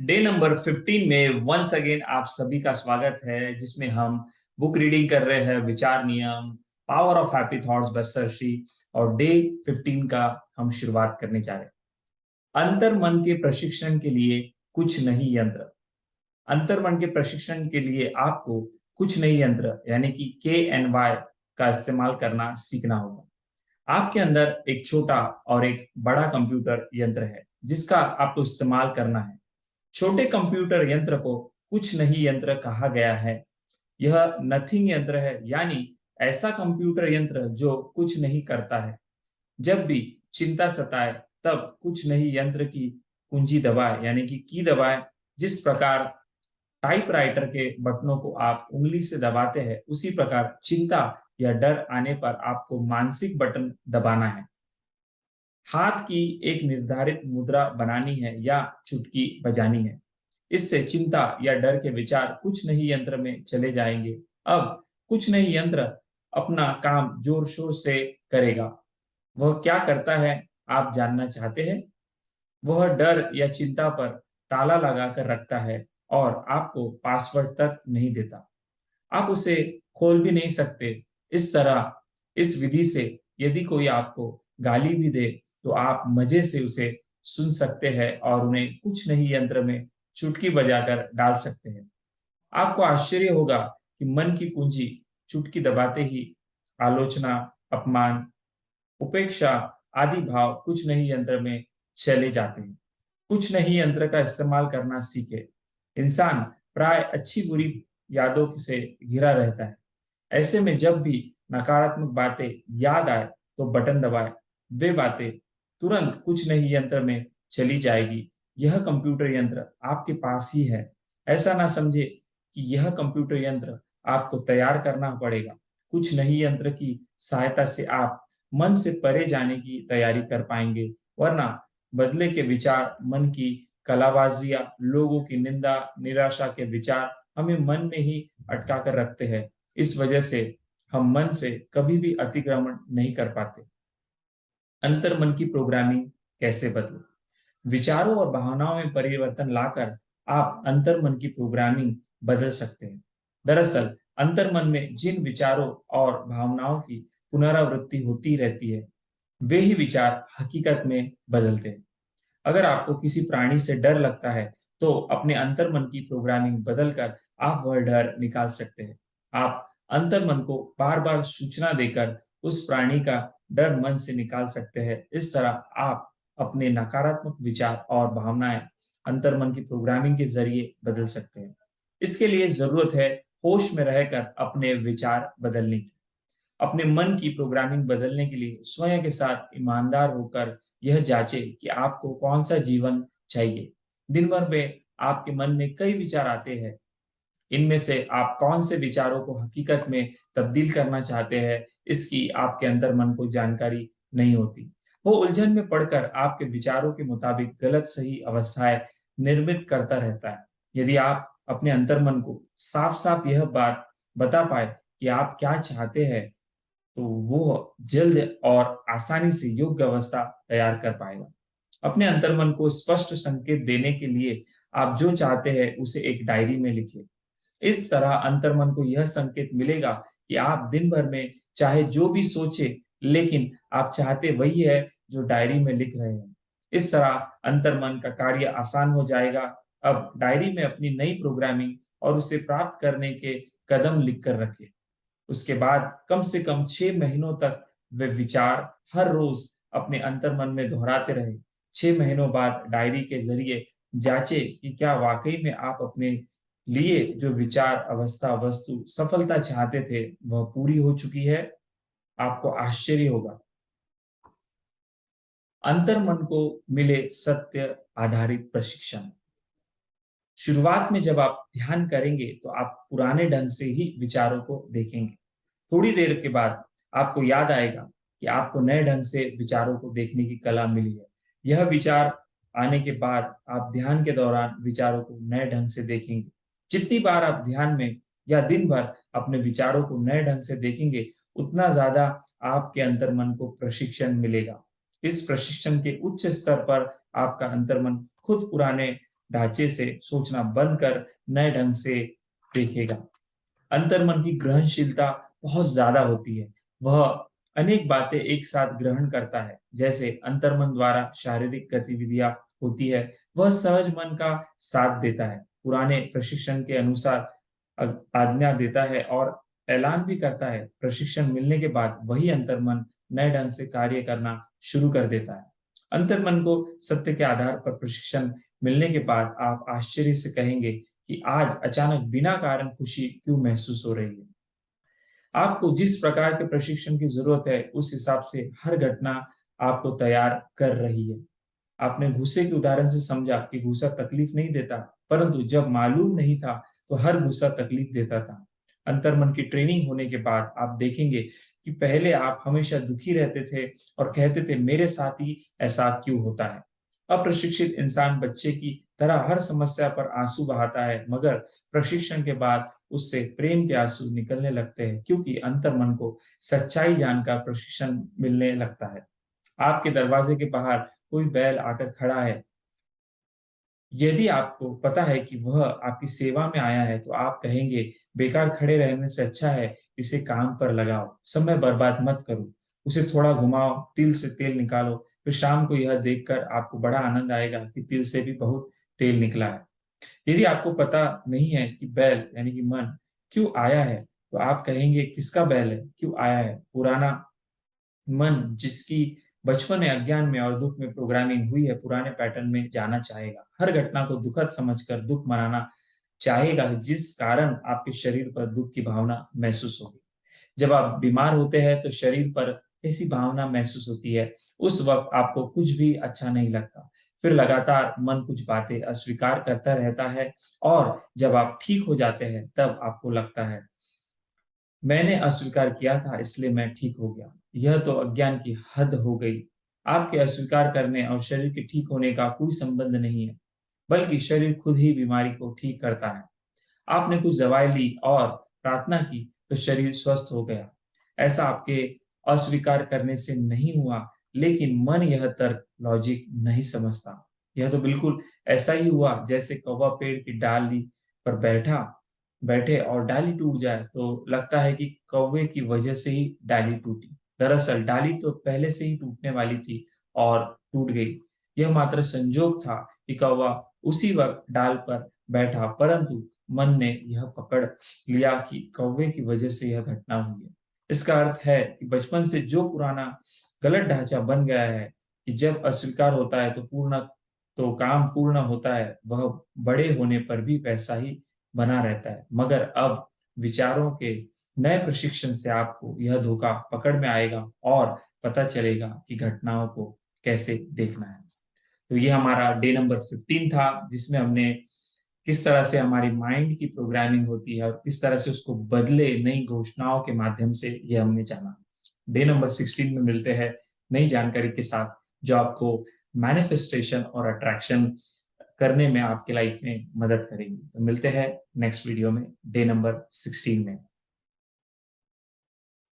Day number 15 में once again आप सभी का स्वागत है, जिसमें हम बुक रीडिंग कर रहे हैं विचार नियम, power of happy thoughts bye sir Shri. और डे 15 का हम शुरुआत करने जा रहे हैं। अंतर मन के प्रशिक्षण के लिए कुछ नहीं यंत्र। अंतर मन के प्रशिक्षण के लिए आपको कुछ नहीं यंत्र यानी कि KNY का इस्तेमाल करना सीखना होगा। आपके अंदर एक छोटा और एक बड़ा कंप्यूटर यंत्र है जिसका आपको इस्तेमाल करना है। छोटे कंप्यूटर यंत्र को कुछ नहीं यंत्र कहा गया है। यह नथिंग यंत्र है, यानी ऐसा कंप्यूटर यंत्र जो कुछ नहीं करता है। जब भी चिंता सताए तब कुछ नहीं यंत्र की कुंजी दबाए यानी कि की दबाए। जिस प्रकार टाइपराइटर के बटनों को आप उंगली से दबाते हैं, उसी प्रकार चिंता या डर आने पर आपको मानसिक बटन दबाना है। हाथ की एक निर्धारित मुद्रा बनानी है या चुटकी बजानी है। इससे चिंता या डर के विचार कुछ नहीं यंत्र में चले जाएंगे। अब कुछ नहीं यंत्र अपना काम जोर शोर से करेगा। वह क्या करता है, आप जानना चाहते हैं? वह डर या चिंता पर ताला लगाकर रखता है और आपको पासवर्ड तक नहीं देता। आप उसे खोल भी नहीं सकते। इस तरह इस विधि से यदि कोई आपको गाली भी दे तो आप मजे से उसे सुन सकते हैं और उन्हें कुछ नहीं यंत्र में चुटकी बजाकर डाल सकते हैं। आपको आश्चर्य होगा कि मन की कुंजी चुटकी दबाते ही आलोचना, अपमान, उपेक्षा आदि भाव कुछ नहीं यंत्र में चले जाते हैं। कुछ नहीं यंत्र का इस्तेमाल करना सीखे। इंसान प्राय अच्छी बुरी यादों से घिरा रहता है। ऐसे में जब भी नकारात्मक बातें याद आए तो बटन दबाए। वे बातें तुरंत कुछ नहीं यंत्र में चली जाएगी। यह कंप्यूटर यंत्र आपके पास ही है। ऐसा ना समझे कि यह कंप्यूटर यंत्र आपको तैयार करना पड़ेगा। कुछ नहीं यंत्र की सहायता से आप मन से परे जाने की तैयारी कर पाएंगे, वरना बदले के विचार, मन की कलाबाजियां, लोगों की निंदा, निराशा के विचार हमें मन में ही अटका कर रखते हैं। इस वजह से हम मन से कभी भी अतिक्रमण नहीं कर पाते। अंतर मन की प्रोग्रामिंग कैसे बदले? विचारों और भावनाओं में परिवर्तन लाकर आप अंतर मन की प्रोग्रामिंग बदल सकते हैं। दरअसल अंतर मन में जिन विचारों और भावनाओं की पुनरावृत्ति होती रहती है, वे ही विचार हकीकत में बदलते हैं। अगर आपको किसी प्राणी से डर लगता है तो अपने अंतर्मन की प्रोग्रामिंग बदलकर आप वह डर निकाल सकते हैं। आप अंतर्मन को बार बार सूचना देकर उस प्राणी का डर मन से निकाल सकते हैं। इस तरह आप अपने नकारात्मक विचार और भावनाएं अंतर्मन की प्रोग्रामिंग के जरिए बदल सकते हैं। इसके लिए जरूरत है होश में रहकर अपने विचार बदलने की। अपने मन की प्रोग्रामिंग बदलने के लिए स्वयं के साथ ईमानदार होकर यह जांचे कि आपको कौन सा जीवन चाहिए। दिन भर में आपके मन में कई विचार आते हैं। इनमें से आप कौन से विचारों को हकीकत में तब्दील करना चाहते हैं, इसकी आपके अंतर मन को जानकारी नहीं होती। वो उलझन में पड़कर आपके विचारों के मुताबिक गलत सही अवस्थाएं निर्मित करता रहता है। यदि आप अपने अंतर्मन को साफ साफ यह बात बता पाए कि आप क्या चाहते हैं, तो वो जल्द और आसानी से योग्य अवस्था तैयार कर पाएगा। अपने अंतर्मन को स्पष्ट संकेत देने के लिए आप जो चाहते हैं उसे एक डायरी में लिखिए। इस तरह अंतर्मन को यह संकेत मिलेगा कि आप दिन भर में चाहे जो भी सोचे, लेकिन आप चाहते वही है जो डायरी में लिख रहे हैं। इस तरह अंतर्मन का कार्य आसान हो जाएगा। अब डायरी में अपनी नई प्रोग्रामिंग और उसे प्राप्त करने के कदम लिखकर रखें। उसके बाद कम से कम 6 महीनों तक वे विचार हर रोज अपने अंतर्मन में दोहराते रहे। 6 महीनों बाद डायरी के जरिए जांचे कि क्या वाकई में आप अपने लिए जो विचार अवस्था वस्तु सफलता चाहते थे वह पूरी हो चुकी है। आपको आश्चर्य होगा। अंतर्मन को मिले सत्य आधारित प्रशिक्षण। शुरुआत में जब आप ध्यान करेंगे तो आप पुराने ढंग से ही विचारों को देखेंगे। थोड़ी देर के बाद आपको याद आएगा कि आपको नए ढंग से विचारों को देखने की कला मिली है। यह विचार आने के बाद आप ध्यान के दौरान विचारों को नए ढंग से देखेंगे। जितनी बार आप ध्यान में या दिन भर अपने विचारों को नए ढंग से देखेंगे, उतना ज्यादा आपके अंतर्मन को प्रशिक्षण मिलेगा। इस प्रशिक्षण के उच्च स्तर पर आपका अंतर्मन खुद पुराने ढांचे से सोचना बंद कर नए ढंग से देखेगा। अंतर्मन की ग्रहणशीलता बहुत ज्यादा होती है। वह अनेक बातें एक साथ ग्रहण करता है। जैसे अंतर्मन द्वारा शारीरिक गतिविधियां होती है, वह सहज मन का साथ देता है, पुराने प्रशिक्षण के अनुसार आज्ञा देता है और ऐलान भी करता है। प्रशिक्षण मिलने के बाद वही अंतर्मन नए ढंग से कार्य करना शुरू कर देता है। अंतर्मन को सत्य के आधार पर प्रशिक्षण मिलने के बाद आप आश्चर्य से कहेंगे कि आज अचानक बिना कारण खुशी क्यों महसूस हो रही है। आपको जिस प्रकार के प्रशिक्षण की जरूरत है, उस हिसाब से हर घटना आपको तैयार कर रही है। आपने गुस्से के उदाहरण से समझा कि गुस्सा तकलीफ नहीं देता, परंतु जब मालूम नहीं था तो हर गुस्सा तकलीफ देता था। अंतर्मन की ट्रेनिंग होने के बाद आप देखेंगे कि पहले आप हमेशा दुखी रहते थे और कहते थे मेरे साथ ही ऐसा क्यों होता है। अप्रशिक्षित इंसान बच्चे की तरह हर समस्या पर आंसू बहाता है, मगर प्रशिक्षण के बाद उससे प्रेम के आंसू निकलने लगते हैं, क्योंकि अंतर्मन को सच्चाई जानकर प्रशिक्षण मिलने लगता है। आपके दरवाजे के बाहर कोई बैल आकर खड़ा है, यदि आपको पता है कि वह आपकी सेवा में आया है, तो आप कहेंगे बेकार खड़े रहने से अच्छा है इसे काम पर लगाओ, समय बर्बाद मत करो, उसे थोड़ा घुमाओ, तिल से तेल निकालो, फिर शाम को यह देखकर आपको बड़ा आनंद आएगा कि तिल से भी बहुत तेल निकला है। यदि आपको पता नहीं है कि बैल यानी कि मन क्यों आया है, तो आप कहेंगे किसका बैल है, क्यों आया है? पुराना मन जिसकी बचपन या अज्ञान में और दुख में प्रोग्रामिंग हुई है, पुराने पैटर्न में जाना चाहेगा। हर घटना को दुखद समझकर दुख मनाना चाहेगा, जिस कारण आपके शरीर पर दुख की भावना महसूस होगी। जब आप बीमार होते हैं तो शरीर पर ऐसी भावना महसूस होती है। उस वक्त आपको कुछ भी अच्छा नहीं लगता। फिर लगातार मन कुछ बातें अस्वीकार करता रहता है और जब आप ठीक हो जाते हैं तब आपको लगता है मैंने अस्वीकार किया था इसलिए मैं ठीक हो गया। यह तो अज्ञान की हद हो गई। आपके अस्वीकार करने और शरीर के ठीक होने का कोई संबंध नहीं है, बल्कि शरीर खुद ही बीमारी को ठीक करता है। आपने कुछ दवाई ली और प्रार्थना की तो शरीर स्वस्थ हो गया। ऐसा आपके अस्वीकार करने से नहीं हुआ, लेकिन मन यह तर्क लॉजिक नहीं समझता। यह तो बिल्कुल ऐसा ही हुआ जैसे कौवा पेड़ की डाली पर बैठे और डाली टूट जाए तो लगता है कि कौवे की वजह से ही डाली टूटी। दरअसल डाली तो पहले से ही टूटने वाली थी और टूट गई। यह मात्र संजोग था कि कौवा उसी वक्त डाल पर बैठा, परंतु मन ने यह पकड़ लिया कि कौवे की वजह से यह घटना हुई है। इसका अर्थ है कि बचपन से जो पुराना गलत ढांचा बन गया है कि जब अस्वीकार होता है तो काम पूर्ण होता है, वह बड़े होने पर भी वैसा ही बना रहता है। मगर अब विचारों के नए प्रशिक्षण से आपको यह धोखा पकड़ में आएगा और पता चलेगा कि घटनाओं को कैसे देखना है। तो ये हमारा डे नंबर 15 था, जिसमें हमने किस तरह से हमारी माइंड की प्रोग्रामिंग होती है और किस तरह से उसको बदले नई घोषणाओं के माध्यम से ये हमने जाना। डे नंबर 16 में मिलते हैं नई जानकारी के साथ, जो आपको मैनिफेस्टेशन और अट्रैक्शन करने में आपके लाइफ में मदद करेगी। तो मिलते हैं नेक्स्ट वीडियो में डे नंबर 16 में।